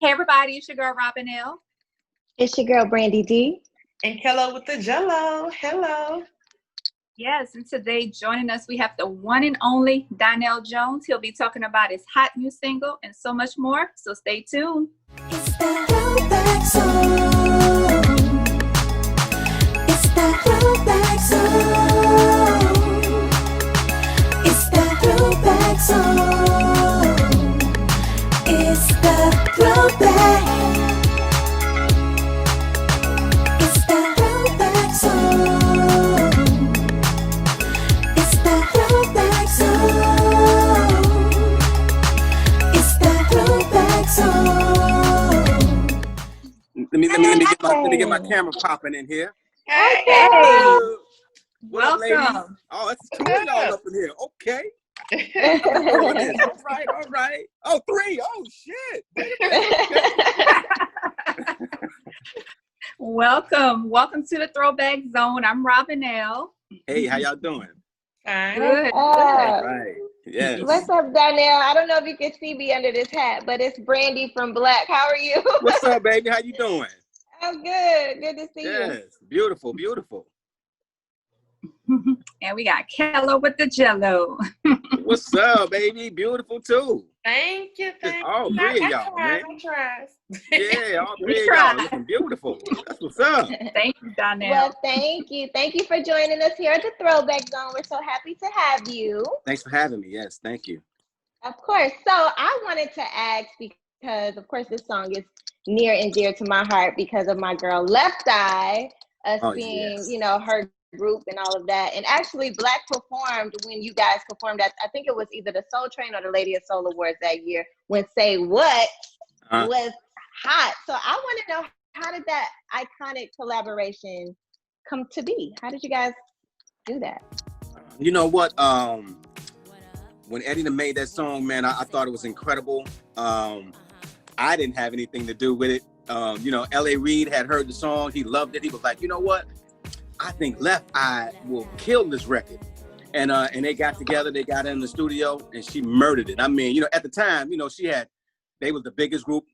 Hey everybody, it's your girl Robin L. It's your girl Brandy D. And Kello with the Jello. Hello. Yes, and today joining us we have the one and only Donell Jones. He'll be talking about his hot new single and so much more. So stay tuned. It's the Payback Zone. It's the Payback Zone. It's the Payback Zone. It's the throwback. It's the Payback Zone. It's the Payback Zone. It's the Payback Zone. Let me get my camera popping in here. Hey. What up, ladies? Welcome. Oh, it's two of y'all up in here. Okay. All right. Oh, three. Oh, shit. Wait a minute. Welcome to the Throwback Zone. I'm Robin L. Hey, how y'all doing? Fine. Good. All right. Yes. What's up, Donell? I don't know if you can see me under this hat, but it's Brandy from Black. How are you? What's up, baby? How you doing? I'm good. Good to see you. Yes. Beautiful, beautiful. And we got Kello with the Jello. What's up, baby? Beautiful, too. Thank you. All three of y'all, man. I tried. Yeah, all We three of tried. y'all looking beautiful. That's what's up. Thank you, Donell. Well, thank you. Thank you for joining us here at the Throwback Zone. We're so happy to have you. Thanks for having me. Yes, thank you. Of course. So I wanted to ask because, of course, this song is near and dear to my heart because of my girl Left Eye, us Oh, being, yes. her group and all of that. And actually, Black performed when you guys performed at, I think it was either the Soul Train or the Lady of Soul Awards that year when Say What was hot. So I want to know, how did that iconic collaboration come to be? How did you guys do that? You know what? When Eddie made that song, man, I thought it was incredible. I didn't have anything to do with it. L.A. Reid had heard the song. He loved it. He was like, you know what? I think Left Eye will kill this record. And they got together. They got in the studio, and she murdered it. I mean, at the time, they was the biggest group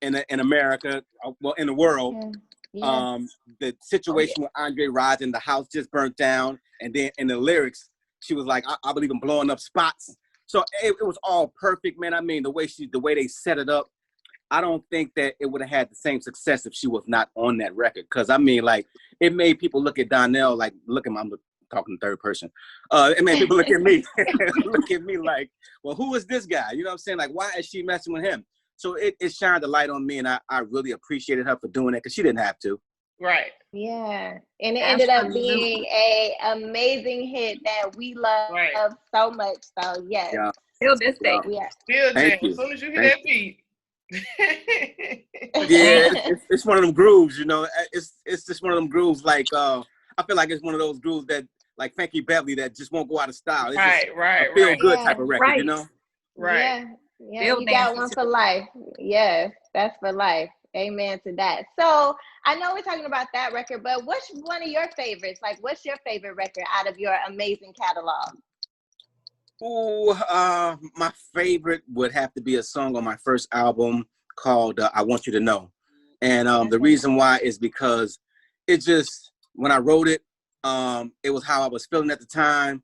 in America, well, in the world. Yeah. The situation with Andre Rison, the house just burnt down, and then in the lyrics, she was like, I believe in blowing up spots. So it was all perfect, man. I mean, the way they set it up, I don't think that it would have had the same success if she was not on that record. Because I mean, like, it made people look at Donell like, I'm talking third person. It made people look at me, like, well, who is this guy? You know what I'm saying? Like, why is she messing with him? So it shined a light on me, and I really appreciated her for doing that because she didn't have to. Right. Yeah, and it ended up being a amazing hit that we love so much. So yes, Yeah. Till this day. yeah. Still Thank jam. you. As soon as you hear that beat. Yeah, it's one of them grooves, It's just one of them grooves. Like I feel like it's one of those grooves that, like Frankie Beverly, that just won't go out of style. It's Right. a feel good Yeah. type of record, Right. Right. Yeah, Bill you got Nancy one too. for life. Yes, that's for life. Amen to that. So I know we're talking about that record, but what's one of your favorites? Like, what's your favorite record out of your amazing catalog? Ooh, my favorite would have to be a song on my first album called "I Want You to Know," and the reason why is because it just, when I wrote it, it was how I was feeling at the time.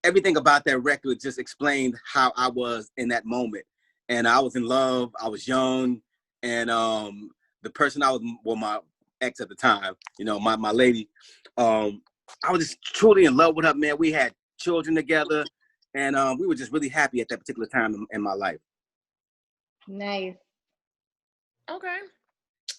Everything about that record just explained how I was in that moment, and I was in love. I was young, and the person I was, well, my ex at the time, my lady, I was just truly in love with her, man. We had children together, and we were just really happy at that particular time in my life. Nice. Okay.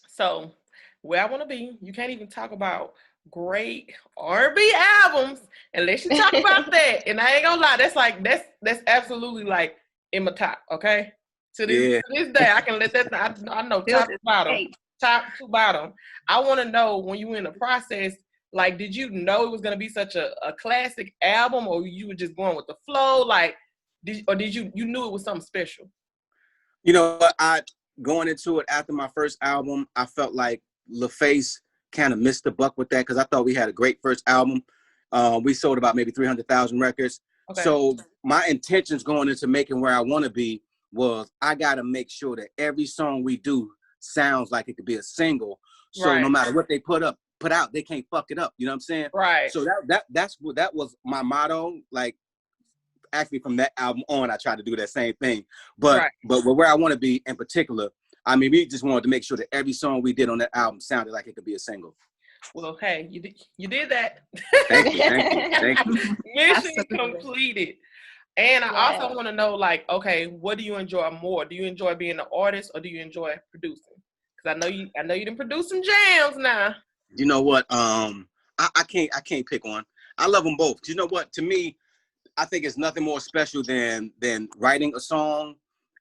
So where I want to be, you can't even talk about great R&B albums unless you talk about that. And I ain't gonna lie, that's absolutely like in my top. Okay. To this day, I can let that. I know top to bottom. I want to know, when you were in the process, like, did you know it was gonna be such a classic album, or you were just going with the flow? Like, did you knew it was something special? Going into it after my first album, I felt like LaFace kind of missed the buck with that, because I thought we had a great first album. We sold about maybe 300,000 records. Okay. So my intentions going into making Where I Want to Be was I gotta make sure that every song we do sounds like it could be a single. So no matter what they put out, they can't fuck it up. You know what I'm saying? Right. So that was my motto. Like actually from that album on, I tried to do that same thing. But where I want to be in particular, I mean, we just wanted to make sure that every song we did on that album sounded like it could be a single. Well, hey, you did that. Thank you. Mission completed. And I also want to know, like, okay, what do you enjoy more? Do you enjoy being an artist or do you enjoy producing? Because I know you didn't produce some jams now. You know what? I can't pick one. I love them both. You know what? To me, I think it's nothing more special than writing a song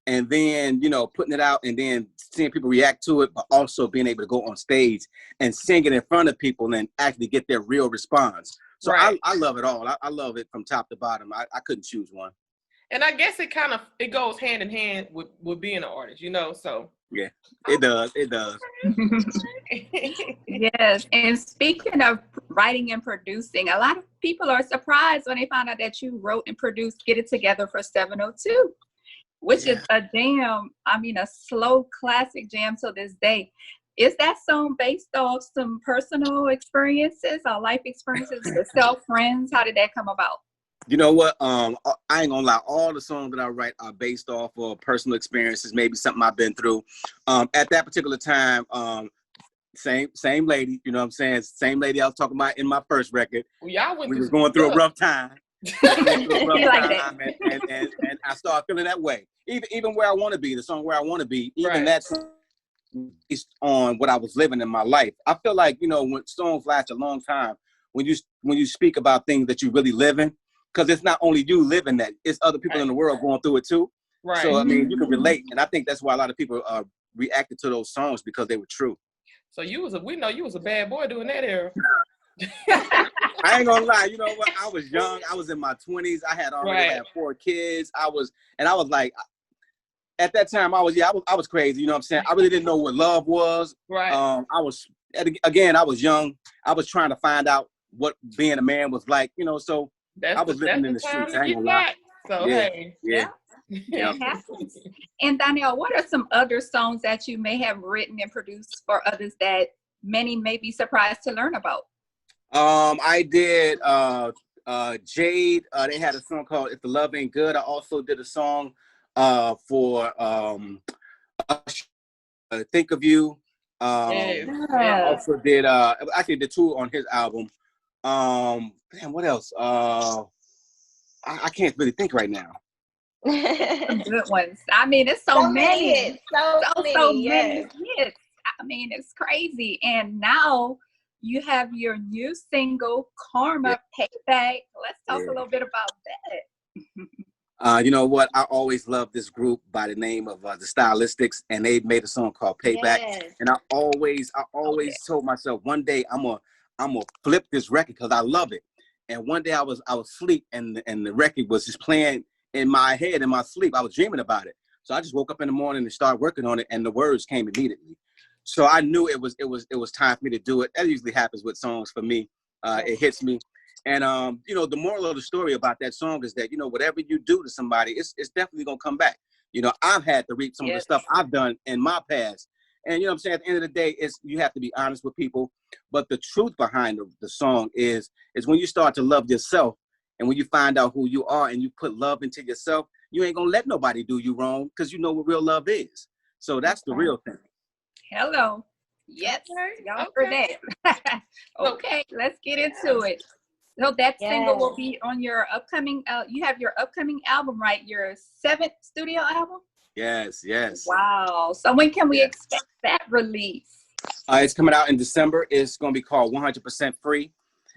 and then, you know, putting it out and then seeing people react to it, but also being able to go on stage and sing it in front of people and actually get their real response. So I love it all. I love it from top to bottom. I couldn't choose one. And I guess it goes hand in hand with being an artist, you know, so. Yeah, it does. It does. Yes. And speaking of writing and producing, a lot of people are surprised when they find out that you wrote and produced Get It Together for 702, which is a jam. I mean, a slow classic jam to this day. Is that song based off some personal experiences or life experiences, yourself, friends? How did that come about? You know what? I ain't gonna lie. All the songs that I write are based off of personal experiences, maybe something I've been through. At that particular time, same lady. You know what I'm saying? Same lady I was talking about in my first record. Well, we was going through a rough time. And I started feeling that way. Even Where I Want to Be, the song Where I Want to Be, even that's based on what I was living in my life. I feel like, you know, when songs last a long time, when you speak about things that you really live in, because it's not only you living that, it's other people in the world going through it too. Right. So I mean, you can relate, and I think that's why a lot of people reacted to those songs because they were true. So we know you was a bad boy doing that era. I ain't gonna lie, you know what? I was young. I was in my 20s. I had already had 4 kids. I was like, at that time, I was crazy. You know what I'm saying? I really didn't know what love was. Right. I was young. I was trying to find out what being a man was like. You know, so I was living in the streets. I ain't gonna lie. So hey, it happens. And Donell, what are some other songs that you may have written and produced for others that many may be surprised to learn about? I did Jade. They had a song called If the Love Ain't Good. I also did a song for Think of You. I also did actually did 2 on his album. What else? I can't really think right now. Some good ones. I mean, it's so many. So many hits. I mean, it's crazy. And now you have your new single, Karma, Payback. Let's talk a little bit about that. You know what? I always loved this group by the name of the Stylistics, and they made a song called Payback. Yes. And I always told myself, one day I'm gonna flip this record because I love it. And one day I was asleep, and the record was just playing in my head in my sleep. I was dreaming about it, so I just woke up in the morning and started working on it, and the words came immediately. So I knew it was time for me to do it. That usually happens with songs for me. It hits me. And, you know, the moral of the story about that song is that, you know, whatever you do to somebody, it's definitely going to come back. You know, I've had to reap some of the stuff I've done in my past. And, you know what I'm saying, at the end of the day, you have to be honest with people. But the truth behind the song is when you start to love yourself and when you find out who you are and you put love into yourself, you ain't going to let nobody do you wrong because you know what real love is. So that's the real thing. Hello. Yes. Y'all heard that. Okay, let's get into it. So that single will be on your upcoming, you have your upcoming album, right? Your 7th studio album? Yes. Wow. So when can we expect that release? It's coming out in December. It's going to be called 100% Free.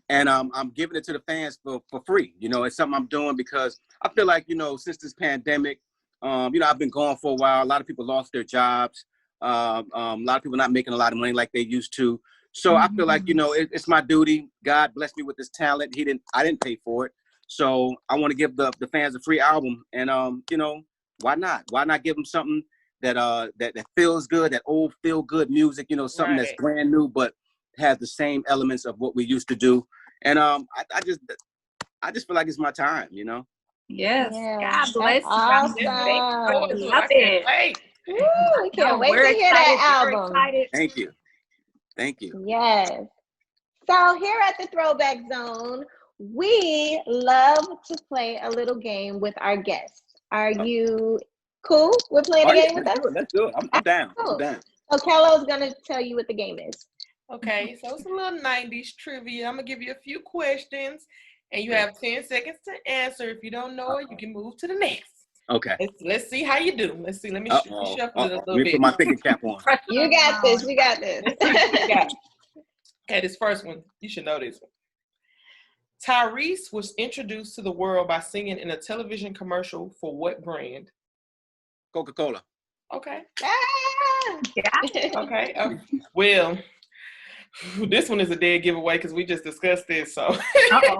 And I'm giving it to the fans for free. You know, it's something I'm doing because I feel like, you know, since this pandemic, you know, I've been gone for a while. A lot of people lost their jobs. A lot of people not making a lot of money like they used to. So I feel like, you know, it's my duty. God blessed me with this talent. I didn't pay for it. So I want to give the fans a free album. And, you know, why not? Why not give them something that feels good, that old feel good music, you know, something that's brand new, but has the same elements of what we used to do. And I just feel like it's my time, you know? Yes. Yeah, God bless that's you. I'm awesome. very Forward to it. love I can't it. wait. Woo, we No, can't wait we're to hear excited. that We're album. excited. Thank you. Thank you. Yes. So here at the Throwback Zone, we love to play a little game with our guests. Are you cool with playing Oh a yeah, game with let's us? do it. Let's do it. I'm down. I'm Cool. down. So Kello's gonna tell you what the game is. Okay, so it's a little 90s trivia. I'm gonna give you a few questions, and you have 10 seconds to answer. If you don't know it, you can move to the next. Okay. Let's see how you do. Let's see. Let me Uh-oh. shuffle it a Let little me bit. put my thinking cap on. You got this. You got this. Let's see what you got. Okay, this first one, you should know this one. Tyrese was introduced to the world by singing in a television commercial for what brand? Coca-Cola. Okay. Ah! Okay. Well, this one is a dead giveaway because we just discussed this. So Uh-oh.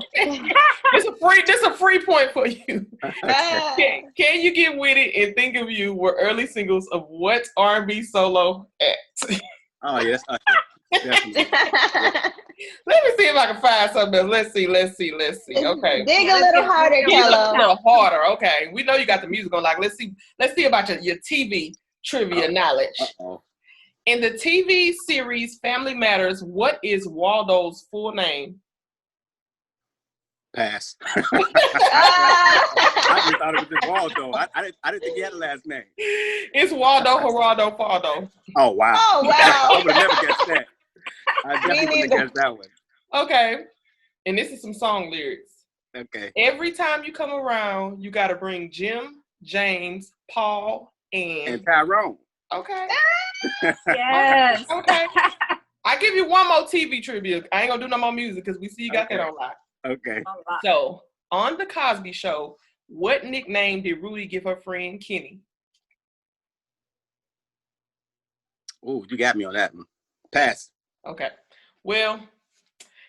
this a free point for you. Ah. Can you get with it and think of you were early singles of what R&B solo act? Oh yeah, that's Usher. Definitely. Let me see if I can find something else. Let's see. Okay. Dig a little harder, Dig a Kello. little harder. Okay. We know you got the music on. Like, let's see about your TV trivia knowledge. Uh-oh. In the TV series Family Matters, what is Waldo's full name? Pass. Ah. I just thought it was just Waldo. I didn't think he had a last name. It's Waldo Geraldo Faldo. Oh wow. Oh, wow. I would have never guessed that. I definitely wouldn't neither. have guessed that one. Okay. And this is some song lyrics. Okay. Every time you come around, you got to bring Jim, James, Paul, And and Tyrone. okay. Yes. Okay. I give you one more TV trivia. I ain't gonna do no more music because we see you got that on lock. Okay. So on the Cosby Show, what nickname did Rudy give her friend Kenny? Ooh, you got me on that one. Pass. Okay. Well,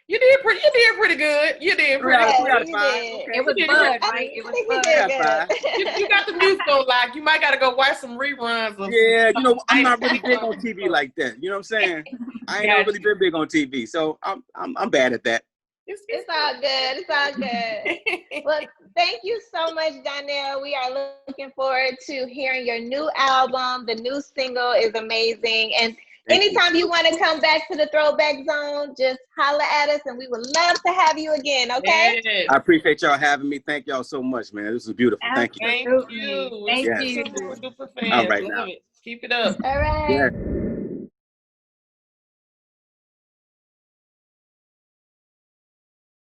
you did pretty good. You did pretty Yeah, Three out of you five. did. Okay. It was You did Bud, good. right? It was I think you Bud. did Yeah, good. You got the music on lock. You might gotta go watch some reruns of Yeah, you know, I'm not really big on TV like that. You know what I'm saying? I ain't never really been big on TV, so I'm bad at that. It's all good. It's all good. Well, thank you so much, Donell. We are looking forward to hearing your new album. The new single is amazing. And anytime you want to come back to the Throwback Zone, just holla at us and we would love to have you again, okay? Yes. I appreciate y'all having me. Thank y'all so much, man. This was beautiful. Thank you. Thank Absolutely. you. Thank Yes. you. Super duper fans. All right Love now. it. Keep it up. All right. Yeah.